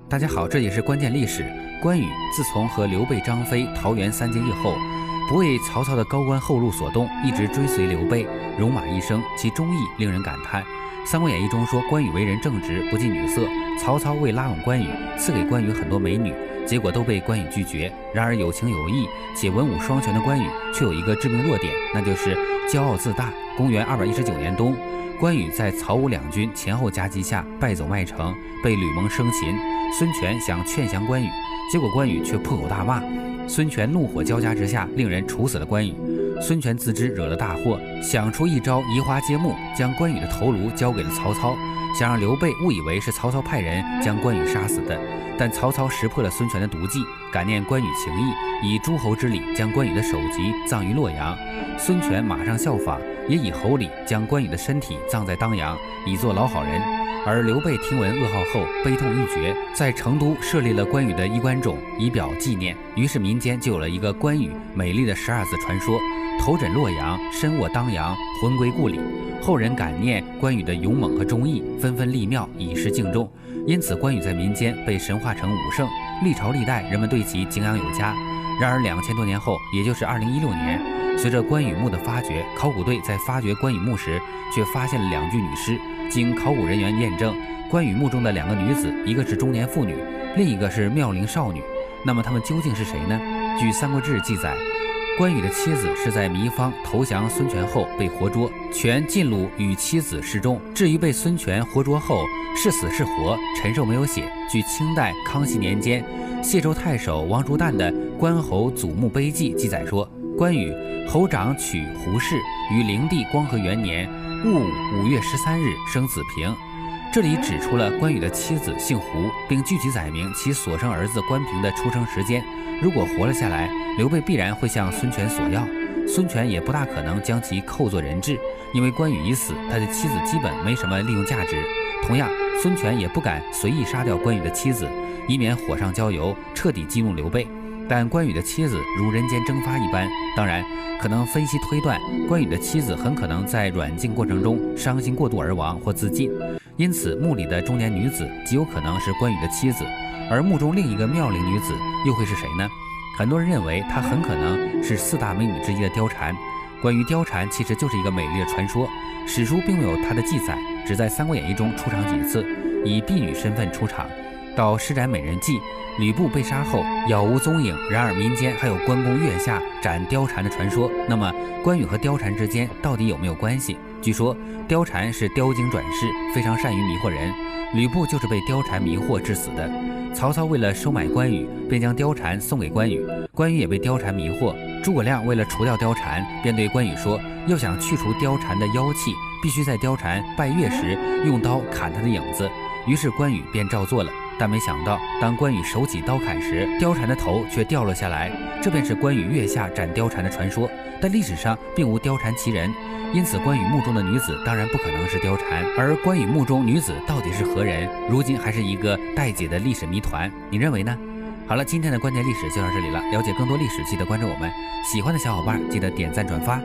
大家好，这里是关键历史。关羽自从和刘备、张飞桃园三结义后，不为曹操的高官厚禄所动，一直追随刘备，戎马一生，其忠义令人感叹。《三国演义》中说，关羽为人正直，不近女色。曹操为拉拢关羽，赐给关羽很多美女，结果都被关羽拒绝。然而有情有义且文武双全的关羽，却有一个致命弱点，那就是骄傲自大。公元219年冬，关羽在曹吴两军前后夹击下败走麦城，被吕蒙生擒。孙权想劝降关羽，结果关羽却破口大骂。孙权怒火交加之下，令人处死了关羽。孙权自知惹了大祸，想出一招移花接木，将关羽的头颅交给了曹操，想让刘备误以为是曹操派人将关羽杀死的。但曹操识破了孙权的毒计，感念关羽情义，以诸侯之礼将关羽的首级葬于洛阳。孙权马上效仿，也以侯礼将关羽的身体葬在当阳，以作老好人。而刘备听闻噩耗后，悲痛欲绝，在成都设立了关羽的衣冠冢，以表纪念。于是民间就有了一个关羽美丽的12字传说：头枕洛阳，身卧当阳，魂归故里。后人感念关羽的勇猛和忠义，纷纷立庙以示敬重。因此关羽在民间被神化成武圣，历朝历代人们对其敬仰有加。然而2000多年后，也就是2016年，随着关羽墓的发掘，考古队在发掘关羽墓时，却发现了2具女尸。经考古人员验证，关羽墓中的2个女子，一个是中年妇女，另一个是妙龄少女。那么她们究竟是谁呢？据《三国志》记载，关羽的妻子是在糜芳投降孙权后被活捉，权进鲁与妻子失踪。至于被孙权活捉后是死是活，陈寿没有写。据清代康熙年间谢州太守王竹旦的《关侯祖墓碑记》记载说，关羽侯长娶胡氏，于灵帝光和元年戊午5月13日生子平。这里指出了关羽的妻子姓胡，并具体载明其所生儿子关平的出生时间。如果活了下来，刘备必然会向孙权索要，孙权也不大可能将其扣作人质，因为关羽已死，他的妻子基本没什么利用价值。同样，孙权也不敢随意杀掉关羽的妻子，以免火上浇油，彻底激怒刘备。但关羽的妻子如人间蒸发一般，当然可能分析推断，关羽的妻子很可能在软禁过程中伤心过度而亡或自尽，因此墓里的中年女子极有可能是关羽的妻子。而墓中另一个妙龄女子又会是谁呢？很多人认为她很可能是4大美女之一的貂蝉。关于貂蝉其实就是一个美丽的传说，史书并没有她的记载，只在《三国演义》中出场几次，以婢女身份出场。到施展美人计，吕布被杀后杳无踪影，然而民间还有关公月下斩貂蝉的传说。那么关羽和貂蝉之间到底有没有关系？据说貂蝉是雕精转世，非常善于迷惑人，吕布就是被貂蝉迷惑致死的。曹操为了收买关羽，便将貂蝉送给关羽，关羽也被貂蝉迷惑。诸葛亮为了除掉貂蝉，便对关羽说，要想去除貂蝉的妖气，必须在貂蝉拜月时用刀砍她的影子。于是关羽便照做了。但没想到，当关羽手起刀砍时，貂蝉的头却掉了下来，这便是关羽月下斩貂蝉的传说。但历史上并无貂蝉其人，因此关羽墓中的女子当然不可能是貂蝉。而关羽墓中女子到底是何人，如今还是一个待解的历史谜团。你认为呢？好了，今天的关键历史就到这里了。了解更多历史，记得关注我们。喜欢的小伙伴记得点赞转发。